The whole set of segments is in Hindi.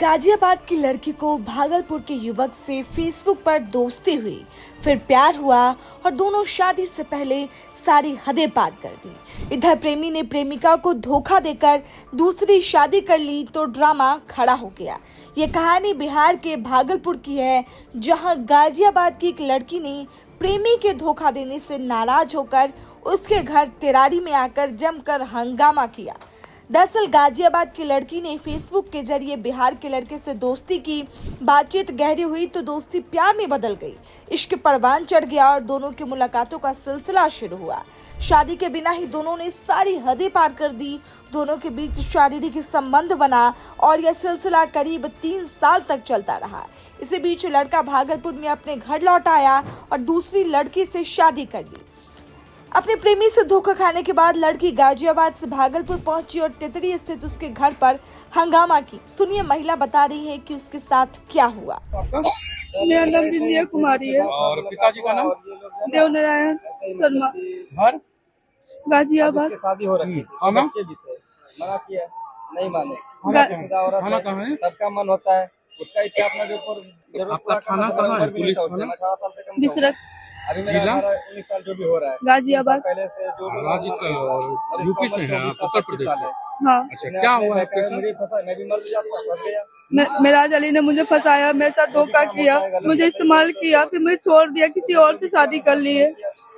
गाजियाबाद की लड़की को भागलपुर के युवक से फेसबुक पर दोस्ती हुई, फिर प्यार हुआ और दोनों शादी से पहले सारी हदें पार कर दी। इधर प्रेमी ने प्रेमिका को धोखा देकर दूसरी शादी कर ली तो ड्रामा खड़ा हो गया। ये कहानी बिहार के भागलपुर की है, जहां गाजियाबाद की एक लड़की ने प्रेमी के धोखा देने से नाराज होकर उसके घर तिरारी में आकर जमकर हंगामा किया। दरअसल गाजियाबाद की लड़की ने फेसबुक के जरिए बिहार के लड़के से दोस्ती की। बातचीत गहरी हुई तो दोस्ती प्यार में बदल गई। इश्क परवान चढ़ गया और दोनों की मुलाकातों का सिलसिला शुरू हुआ। शादी के बिना ही दोनों ने सारी हदें पार कर दी। दोनों के बीच शारीरिक संबंध बना और यह सिलसिला करीब 3 साल तक चलता रहा। इसी बीच लड़का भागलपुर में अपने घर लौट आया और दूसरी लड़की से शादी कर ली। अपने प्रेमी से धोखा खाने के बाद लड़की गाजियाबाद से भागलपुर पहुंची और तितरी स्थित उसके घर पर हंगामा की। सुनिए महिला बता रही है कि उसके साथ क्या हुआ। मेरा नाम विंध्या कुमारी है और पिताजी का नाम देवनारायण शर्मा, घर गाजियाबाद। शादी हो रही है, खाना बच्चे भी थे, मना किया, नहीं माने। खाना कहाँ है? सबका मन होता है, उसका इच्छा अपना जो जरूरत आपका थाना कहाँ है? पुलिस थाना? 18 साल से कम बिसरक, अभी मेरा जिला? 19 साल जो भी हो रहा है, गाजियाबाद। पहले से जो भी राज्य और यूपी से है आप? उत्तर प्रदेश से? हाँ, अच्छा, क्या हुआ आपके साथ? मुझे फंसा, मैं भी मर जाता, फंस गया। मेराज अली ने मुझे फंसाया, मेरे साथ धोखा किया, मुझे इस्तेमाल किया, फिर मुझे छोड़ दिया, किसी और से शादी कर ली है।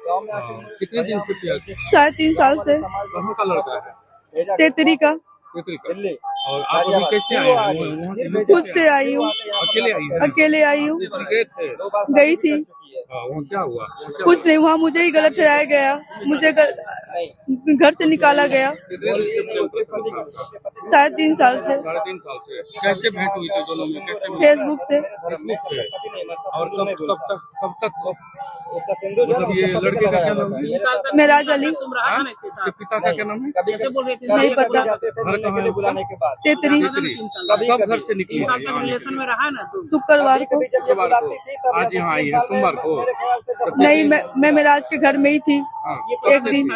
कितने दिन से किया? 3.5 साल से। कहाँ का लड़का है? तेतरी का। तितरी का। दिल्ली और आप अभी कैसे आए हैं? वहाँ से खुद खुद से आई हूँ, अकेले आई है? अकेले आई हूँ। गए थे? गई थी, वहाँ क्या हुआ? कुछ नहीं हुआ, मुझे ही गलत ठहराया गया, मुझे घर से निकाला गया। कितने दिन से मिले उनके साथ आप? 3.5 साल से। 3.5 साल से। कैसे भेंट हुई थी दोनों में? कैसे मिले? फेसबुक से। फेसबुक से। और कब तक मतलब ये लड़के का क्या नाम है? मेराज अली। हाँ? इसके पिता का क्या नाम है? नहीं पता। घर कहाँ है उसका? तेतरी। तितरी। कब घर से निकली? शुक्रवार को। शुक्रवार को। आज यहाँ आई है सोमवार को? नहीं, मैं मेराज के घर में ही थी। हाँ। एक दिन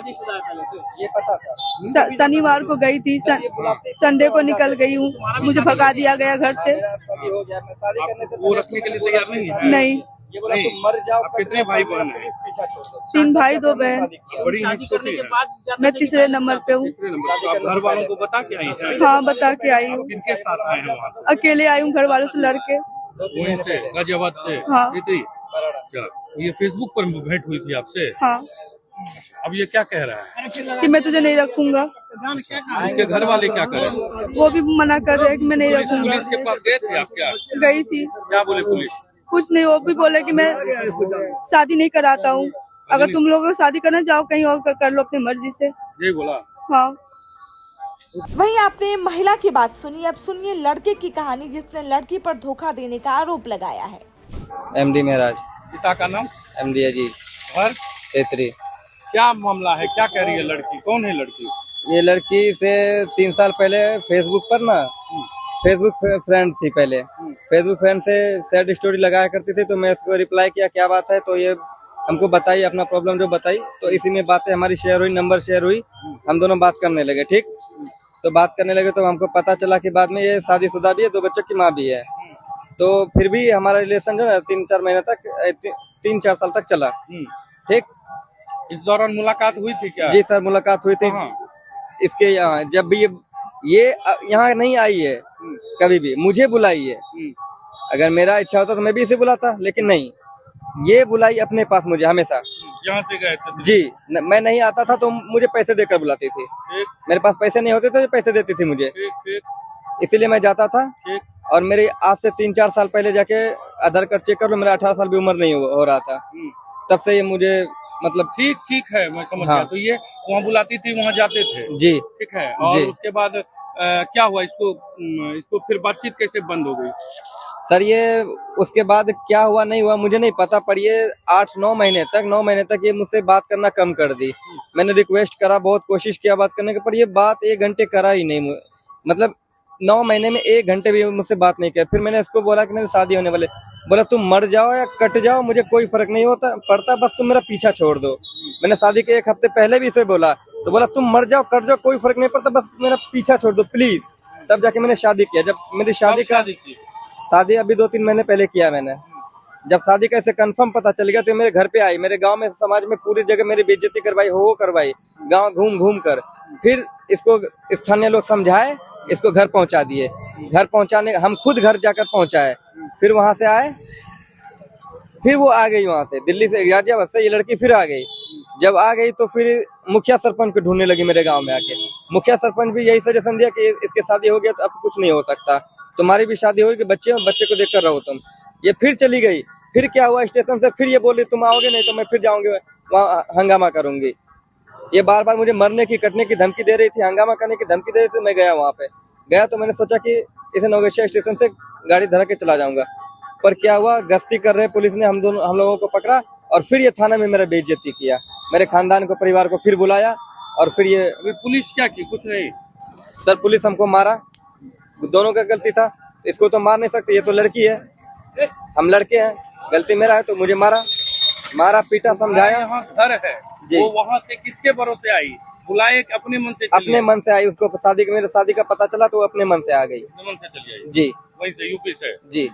ये पता था। शनिवार को गई थी, संडे को निकल गई हूँ, मुझे भगा दिया गया घर से। शादी हो गया, मैं शादी करने से आप वो रखने के लिए तैयार नहीं है? नहीं, ये बोला नहीं। तुम मर जाओ। आप कितने भाई बहन हैं? पीछा छोड़ दो। 3 भाई 2 बहन। बड़ी है छोटी है? मैं तीसरे नंबर पे हूँ। तीसरे नंबर पे। आप घर वालों को बता के आई हैं? हाँ, बता के आई हूँ। किनके साथ आए हैं वहाँ से? अकेले आई हूँ, घर वालों से लड़के। वहीं से गाजियाबाद से? हाँ। तितरी। अच्छा, ये फेसबुक पर भेंट हुई थी आपसे? हाँ, अब ये क्या कह रहा है? कि मैं तुझे नहीं रखूंगा। इसके घर वाले क्या करें? वो भी मना कर रहे हैं कि मैं नहीं पुलिस रखूंगा। के पास गए थे आप क्या? गई थी, क्या बोले पुलिस? कुछ नहीं, वो भी बोले कि मैं शादी नहीं कराता हूँ, अगर तुम लोगों को शादी करना जाओ कहीं और कर लो अपनी मर्जी से। यही बोला? हाँ। वहीं आपने महिला की बात सुनी, अब सुनिए लड़के की कहानी जिसने लड़की पर धोखा देने का आरोप लगाया है। MD महाराज, पिता का नाम? MD अजी, घर? तेतरी। क्या मामला है? क्या कह रही है लड़की? कौन है लड़की? ये लड़की से 3 साल पहले फेसबुक पर ना, फेसबुक फ्रेंड थी पहले। फेसबुक फ्रेंड से सैड स्टोरी लगाया करती थी, तो मैं इसको रिप्लाई किया क्या बात है, तो ये हमको बताई अपना प्रॉब्लम जो बताई, तो इसी में बातें हमारी शेयर हुई, नंबर शेयर हुई, हम दोनों बात करने लगे। ठीक, तो बात करने लगे तो हमको पता चला कि बाद में ये शादीशुदा भी है, 2 बच्चों की माँ भी है। तो फिर भी हमारा रिलेशन जो है 3-4 महीने तक, 3-4 साल तक चला। ठीक, इस दौरान मुलाकात हुई थी क्या? जी सर, मुलाकात हुई थी। हाँ। इसके यहाँ जब भी ये यहाँ नहीं आई है कभी भी, मुझे बुलाई है। अगर मेरा इच्छा होता तो मैं भी इसे बुलाता, लेकिन नहीं, ये बुलाई अपने पास मुझे हमेशा। यहाँ से गए थे? जी, मैं नहीं आता था तो मुझे पैसे देकर बुलाती थी। ठीक मेरे पास पैसे नहीं होते तो ये पैसे देती थी मुझे, ठीक ठीक इसीलिए मैं जाता था। ठीक। और मेरे आज से 3-4 साल पहले जाके आधार कार्ड चेक कर लो, मेरा 18 साल भी उम्र नहीं हो रहा था, तब से ये मुझे मतलब। ठीक ठीक है, मैं समझ हाँ। गया। तो ये वहाँ बुलाती थी, वहाँ जाते थे? जी ठीक है। और जी। उसके बाद क्या हुआ? इसको फिर बातचीत कैसे बंद हो गई? सर ये उसके बाद क्या हुआ नहीं हुआ मुझे नहीं पता, पर ये 8-9 महीने तक ये मुझसे बात करना कम कर दी। मैंने रिक्वेस्ट करा, बहुत कोशिश किया बात करने की, पर ये बात 1 घंटे करा ही नहीं। मतलब 9 महीने में 1 घंटे भी मुझसे बात नहीं किया। फिर मैंने इसको बोला कि मेरी शादी होने वाले, बोला तुम मर जाओ या कट जाओ, मुझे कोई फर्क नहीं पड़ता, बस तुम मेरा पीछा छोड़ दो। मैंने शादी के 1 हफ्ते पहले भी इसे बोला, तो बोला तुम मर जाओ कट जाओ, कोई फर्क नहीं पड़ता, बस मेरा पीछा छोड़ दो प्लीज। तब जाके मैंने शादी किया। जब मेरी कब शादी की? शादी अभी 2-3 महीने पहले किया मैंने। जब शादी का ऐसे कंफर्म पता चल गया तो मेरे घर पे आई, मेरे गांव में समाज में पूरी जगह मेरी बेइज्जती करवाई, हो करवाई, गांव घूम घूम कर। फिर इसको स्थानीय लोग समझाए, इसको घर पहुंचा दिए। घर पहुंचाने हम खुद घर जाकर पहुंचाए, फिर वहां से आए, फिर वो आ गई वहां से दिल्ली से गाजियाबाद से ये लड़की फिर आ गई। जब आ गई तो फिर मुखिया सरपंच को ढूंढने लगी मेरे गांव में आके। मुखिया सरपंच भी यही सजेशन दिया कि इसके शादी हो गया तो अब कुछ नहीं हो सकता, तुम्हारी भी शादी होगी, बच्चे को देख कर रहो तुम। ये फिर चली गई। फिर क्या हुआ, स्टेशन से फिर ये बोली तुम आओगे नहीं तो मैं फिर जाऊंगी वहाँ हंगामा करूंगी। ये बार बार मुझे मरने की कटने की धमकी दे रही थी, हंगामा करने की धमकी दे रही थी। मैं गया वहाँ पे, गया तो मैंने सोचा कि इसे नवगछिया स्टेशन से गाड़ी धरा के चला जाऊंगा। पर क्या हुआ, गश्ती कर रहे पुलिस ने हम लोगों को पकड़ा और फिर ये थाना में मेरा बेइज्जती किया। मेरे खानदान को, परिवार को फिर बुलाया और फिर ये अभी पुलिस क्या की? कुछ नहीं सर, पुलिस हमको मारा, दोनों का गलती था। इसको तो मार नहीं सकते, ये तो लड़की है, हम लड़के हैं, गलती मेरा है तो मुझे मारा पीटा, समझाया। यहाँ घर है जी। वो वहाँ से किसके भरोसे आई? बुलाए कि अपने मन से चली अपने आई? मन से आई। उसको मेरे शादी का पता चला तो वो अपने मन से आ गई। अपने मन से चली आई जी वहीं से, यूपी से। जी।